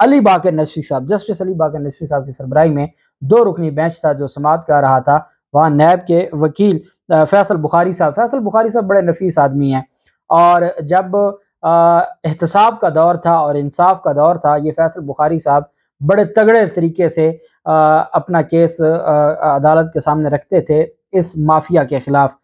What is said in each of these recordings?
علی باقر نصفی صاحب، جسٹس علی باقر نصفی صاحب کی سربراہی میں 2 رکنی بینچ تھا جو سماعت کر رہا تھا۔ وہاں نیب کے وکیل فیصل بخاری صاحب بڑے نفیس آدمی ہیں، اور جب احتساب کا دور تھا اور انصاف کا دور تھا، یہ فیصل بخاری صاحب بڑے تگڑے طریقے سے اپنا کیس عدالت کے سامنے رکھتے تھے اس مافیا کے خلاف۔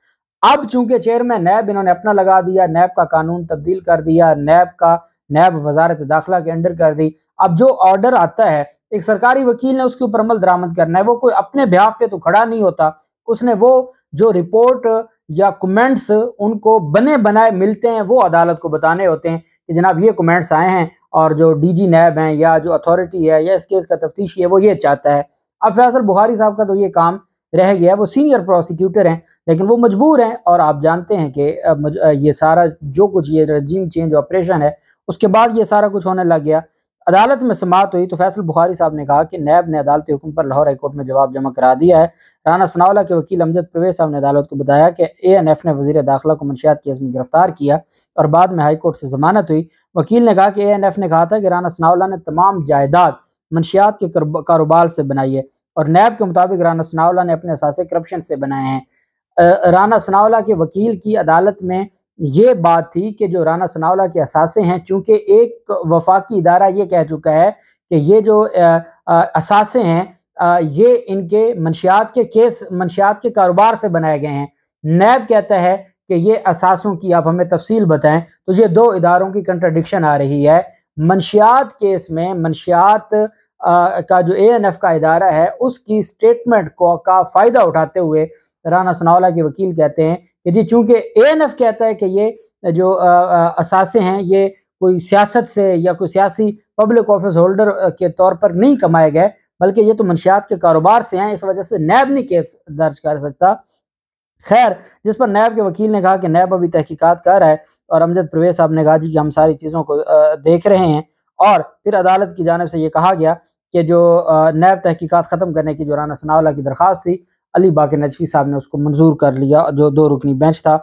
اب چونکہ چیئرمین نیب انہوں نے اپنا لگا دیا، نیب کا قانون تبدیل کر دیا، نیب وزارت داخلہ کے انڈر کر دی۔ اب جو آرڈر آتا ہے ایک سرکاری وکیل نے اس کے اوپر عمل درآمد کرنا ہے، وہ کوئی اپنے بہاف پہ تو کھڑا نہیں ہوتا، اس نے وہ جو رپورٹ یا کمنٹس ان کو بنے بنائے ملتے ہیں وہ عدالت کو بتانے ہوتے ہیں کہ جناب یہ کمنٹس آئے ہیں، اور جو ڈی جی نیب ہیں یا جو اتھارٹی ہے یا اس کیس کا تفتیشی ہے وہ یہ چاہتا ہے۔ اب فیصل بخاری صاحب کا تو یہ کام رہ گیا، وہ سینئر پروسیکیوٹر ہیں لیکن وہ مجبور ہیں، اور آپ جانتے ہیں کہ یہ سارا جو کچھ یہ رجیم چینج آپریشن ہے اس کے بعد یہ سارا کچھ ہونے لگ گیا۔ عدالت میں سماعت ہوئی تو فیصل بخاری صاحب نے کہا کہ نیب نے عدالتی حکم پر لاہور ہائی کورٹ میں جواب جمع کرا دیا ہے۔ رانا ثناءاللہ کے وکیل امجد پرویز صاحب نے عدالت کو بتایا کہ اے این ایف نے وزیر داخلہ کو منشیات کیس میں گرفتار کیا اور بعد میں ہائی کورٹ سے ضمانت ہوئی۔ وکیل نے کہا کہ اے این ایف نے کہا تھا کہ رانا ثناءاللہ نے تمام جائیداد منشیات کے کاروبار سے بنائی ہے، اور نیب کے مطابق رانا ثناءاللہ نے اپنے اثاثے کرپشن سے بنائے ہیں۔ رانا ثناءاللہ کے وکیل کی عدالت میں یہ بات تھی کہ جو رانا ثناءاللہ کے اثاثے ہیں، چونکہ ایک وفاقی ادارہ یہ کہہ چکا ہے کہ یہ جو اثاثے ہیں یہ ان کے منشیات کے کاروبار سے بنائے گئے ہیں، نیب کہتا ہے کہ یہ اثاثوں کی آپ ہمیں تفصیل بتائیں، تو یہ دو اداروں کی کنٹرڈکشن آ رہی ہے۔ منشیات کیس میں منشیات کا جو اے این ایف کا ادارہ ہے اس کی سٹیٹمنٹ کا فائدہ اٹھاتے ہوئے رانا ثناءاللہ کے وکیل کہتے ہیں کہ جی چونکہ اے این ایف کہتا ہے کہ یہ جو اثاثے ہیں یہ کوئی سیاست سے یا کوئی سیاسی پبلک آفس ہولڈر کے طور پر نہیں کمائے گئے بلکہ یہ تو منشیات کے کاروبار سے ہیں، اس وجہ سے نیب نہیں کیس درج کر سکتا۔ خیر، جس پر نیب کے وکیل نے کہا کہ نیب ابھی تحقیقات کر رہا ہے، اور امجد پرویز صاحب نے کہا جی کہ ہم ساری چیزوں کو دیکھ رہے ہیں، اور پھر عدالت کی جانب سے یہ کہا گیا کہ جو نیب تحقیقات ختم کرنے کی جو رانا ثناءاللہ کی درخواست تھی، علی باقر نجفی صاحب نے اس کو منظور کر لیا، جو 2 رکنی بینچ تھا۔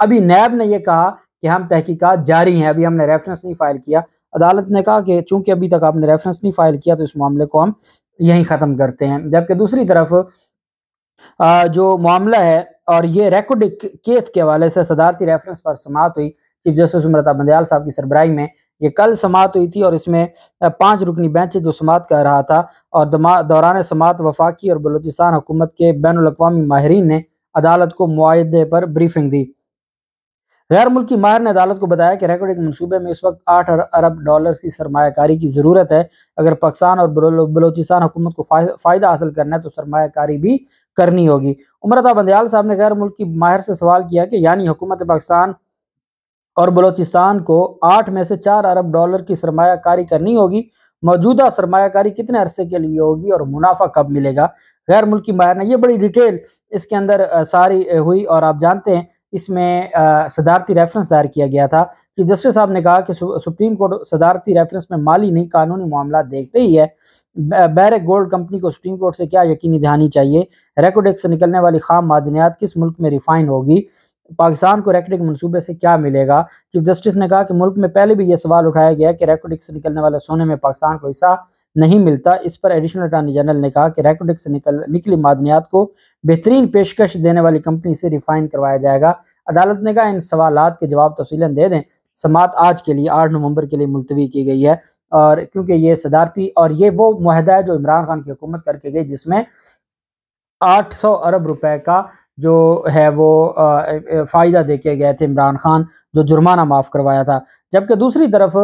ابھی نیب نے یہ کہا کہ ہم تحقیقات جاری ہیں، ابھی ہم نے ریفرنس نہیں فائل کیا۔ عدالت نے کہا کہ چونکہ ابھی تک آپ نے ریفرنس نہیں فائل کیا تو اس معاملے کو ہم یہیں ختم کرتے ہیں۔ جبکہ دوسری طرف جو معاملہ ہے اور یہ ریکارڈ کیس کے حوالے سے صدارتی ریفرنس پر سماعت ہوئی چیف جسٹس امرتا بندیال صاحب کی سربراہی میں، یہ کل سماعت ہوئی تھی، اور اس میں 5 رکنی بینچ جو سماعت کر رہا تھا، اور دوران سماعت وفاقی اور بلوچستان حکومت کے بین الاقوامی ماہرین نے عدالت کو معاہدے پر بریفنگ دی۔ غیر ملکی ماہر نے عدالت کو بتایا کہ ریکارڈنگ منصوبے میں اس وقت 8 ارب ڈالر کی سرمایہ کاری کی ضرورت ہے۔ اگر پاکستان اور بلوچستان حکومت کو فائدہ حاصل کرنا ہے تو سرمایہ کاری بھی کرنی ہوگی۔ امرتا بندیال صاحب نے غیر ملکی ماہر سے سوال کیا کہ یعنی حکومت پاکستان اور بلوچستان کو 8 میں سے 4 ارب ڈالر کی سرمایہ کاری کرنی ہوگی، موجودہ سرمایہ کاری کتنے عرصے کے لیے ہوگی اور منافع کب ملے گا؟ غیر ملکی ماہر نے یہ بڑی ڈیٹیل اس کے اندر ساری ہوئی، اور آپ جانتے ہیں اس میں صدارتی ریفرنس دائر کیا گیا تھا کہ جسٹس صاحب نے کہا کہ سپریم کورٹ صدارتی ریفرنس میں مالی نہیں قانونی معاملات دیکھ رہی ہے۔ بیرک گولڈ کمپنی کو سپریم کورٹ سے کیا یقینی دہانی چاہیے؟ ریکوڈیک سے نکلنے والی خام معدنیات کس ملک میں ریفائن ہوگی؟ پاکستان کو ریکوڈیک منصوبے سے کیا ملے گا؟ چیف جسٹس نے کہا کہ ملک میں پہلے بھی یہ سوال اٹھایا گیا کہ ریکوڈیک سے نکلنے والے سونے میں پاکستان کو حصہ نہیں ملتا۔ اس پر ایڈیشنل اٹارنی جنرل نے کہا کہ ریکوڈیک سے نکلی معدنیات کو بہترین پیشکش دینے والی کمپنی سے ریفائن کروایا جائے گا۔ عدالت نے کہا ان سوالات کے جواب تفصیلاً دے دیں۔ سماعت آج کے لیے 8 نومبر کے لیے ملتوی کی گئی ہے، اور کیونکہ یہ صدارتی اور یہ وہ معاہدہ ہے جو عمران خان کی حکومت کر کے گئی، جس میں 800 ارب روپے کا جو ہے وہ فائدہ دے کے گئے تھے عمران خان، جو جرمانہ معاف کروایا تھا۔ جبکہ دوسری طرف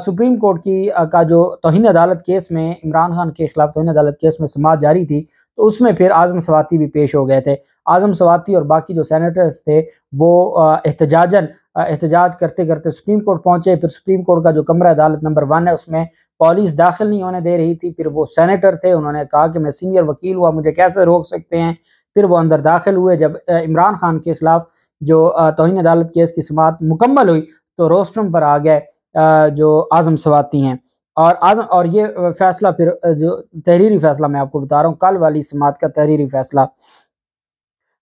سپریم کورٹ کا جو توہین عدالت کیس میں عمران خان کے خلاف توہین عدالت کیس میں سماعت جاری تھی، تو اس میں پھر اعظم سواتی بھی پیش ہو گئے تھے۔ اعظم سواتی اور باقی جو سینیٹرز تھے وہ احتجاج کرتے کرتے سپریم کورٹ پہنچے۔ پھر سپریم کورٹ کا جو کمرہ عدالت نمبر 1 ہے اس میں پولیس داخل نہیں ہونے دے رہی تھی۔ پھر وہ سینیٹر تھے، انہوں نے کہا کہ میں سینئر وکیل ہوا، مجھے کیسے روک سکتے ہیں؟ پھر وہ اندر داخل ہوئے۔ جب عمران خان کے خلاف جو توہین عدالت کیس کی سماعت مکمل ہوئی تو روسٹرم پر آ گئے جو اعظم سواتی ہیں، اور یہ فیصلہ پھر جو تحریری فیصلہ میں آپ کو بتا رہا ہوں، کل والی سماعت کا تحریری فیصلہ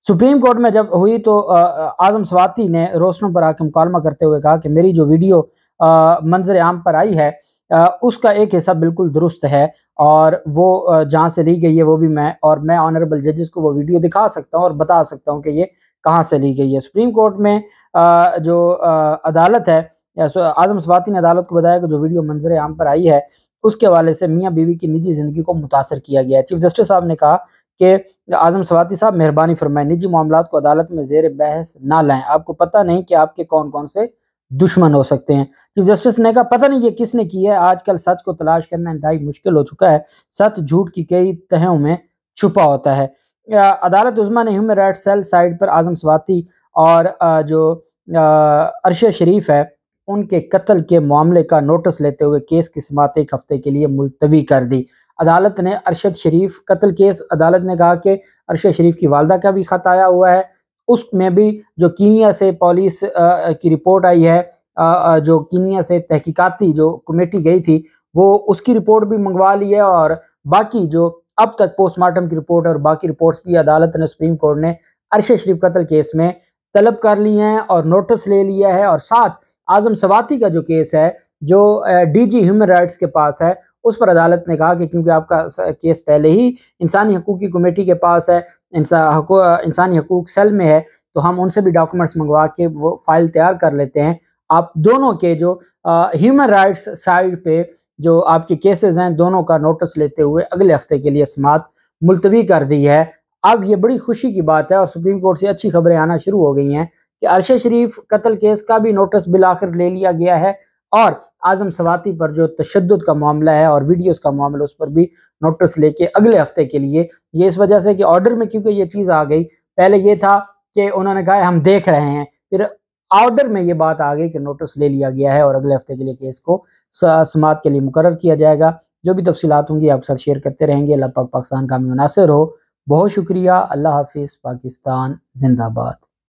سپریم کورٹ میں جب ہوئی تو اعظم سواتی نے روسٹرم پر آ کے مکالمہ کرتے ہوئے کہا کہ میری جو ویڈیو منظر عام پر آئی ہے اس کا ایک حصہ بالکل درست ہے، اور وہ جہاں سے لی گئی ہے وہ بھی میں آنریبل ججز کو وہ ویڈیو دکھا سکتا ہوں اور بتا سکتا ہوں کہ یہ کہاں سے لی گئی ہے۔ سپریم کورٹ میں جو عدالت ہے، اعظم سواتی نے عدالت کو بتایا کہ جو ویڈیو منظر عام پر آئی ہے اس کے حوالے سے میاں بیوی کی نجی زندگی کو متاثر کیا گیا ہے۔ چیف جسٹس صاحب نے کہا کہ اعظم سواتی صاحب مہربانی فرمائیں، نجی معاملات کو عدالت میں زیر بحث نہ لائیں، آپ کو پتہ نہیں کہ آپ کے کون کون سے دشمن ہو سکتے ہیں۔ چیف جسٹس نے کہا پتہ نہیں یہ کس نے کی ہے، آج کل سچ کو تلاش کرنا انتہائی مشکل ہو چکا ہے، سچ جھوٹ کی کئی تہوں میں چھپا ہوتا ہے۔ عدالت عظمیٰ نے ہیومن رائٹ سیل سائٹ پر اعظم سواتی اور جو عرشیہ شریف ہے ان کے قتل کے معاملے کا نوٹس لیتے ہوئے کیس کی سماعت ایک ہفتے کے لیے ملتوی کر دی۔ عدالت نے ارشد شریف قتل کیس، عدالت نے کہا کہ ارشد شریف کی والدہ کا بھی خط آیا ہوا ہے، اس میں بھی جو کینیا سے پولیس کی رپورٹ آئی ہے، جو کینیا سے تحقیقاتی جو کمیٹی گئی تھی وہ اس کی رپورٹ بھی منگوا لی ہے، اور باقی جو اب تک پوسٹ مارٹم کی رپورٹ اور باقی رپورٹس بھی عدالت نے سپریم کورٹ نے ارشد شریف قتل کیس میں طلب کر لی ہیں اور نوٹس لے لیا ہے۔ اور ساتھ اعظم سواتی کا جو کیس ہے جو ڈی جی ہیومن رائٹس کے پاس ہے، اس پر عدالت نے کہا کہ کیونکہ آپ کا کیس پہلے ہی انسانی حقوق کی کمیٹی کے پاس ہے، انسانی حقوق سیل میں ہے، تو ہم ان سے بھی ڈاکومنٹس منگوا کے وہ فائل تیار کر لیتے ہیں۔ آپ دونوں کے جو ہیومن رائٹس سائٹ پہ جو آپ کے کیسز ہیں دونوں کا نوٹس لیتے ہوئے اگلے ہفتے کے لیے سماعت ملتوی کر دی ہے۔ اب یہ بڑی خوشی کی بات ہے اور سپریم کورٹ سے اچھی خبریں آنا شروع ہو گئی ہیں کہ ارشد شریف قتل کیس کا بھی نوٹس بالآخر لے لیا گیا ہے، اور اعظم سواتی پر جو تشدد کا معاملہ ہے اور ویڈیوز کا معاملہ اس پر بھی نوٹس لے کے اگلے ہفتے کے لیے، یہ اس وجہ سے کہ آرڈر میں کیونکہ یہ چیز آ گئی، پہلے یہ تھا کہ انہوں نے کہا ہم دیکھ رہے ہیں، پھر آرڈر میں یہ بات آ گئی کہ نوٹس لے لیا گیا ہے اور اگلے ہفتے کے لیے کیس کو سماعت کے لیے مقرر کیا جائے گا۔ جو بھی تفصیلات ہوں گی آپ ساتھ شیئر کرتے رہیں گے۔ اللہ پاک پاکستان کا مناصر ہو۔ بہت شکریہ۔ اللہ حافظ۔ پاکستان زندہ باد۔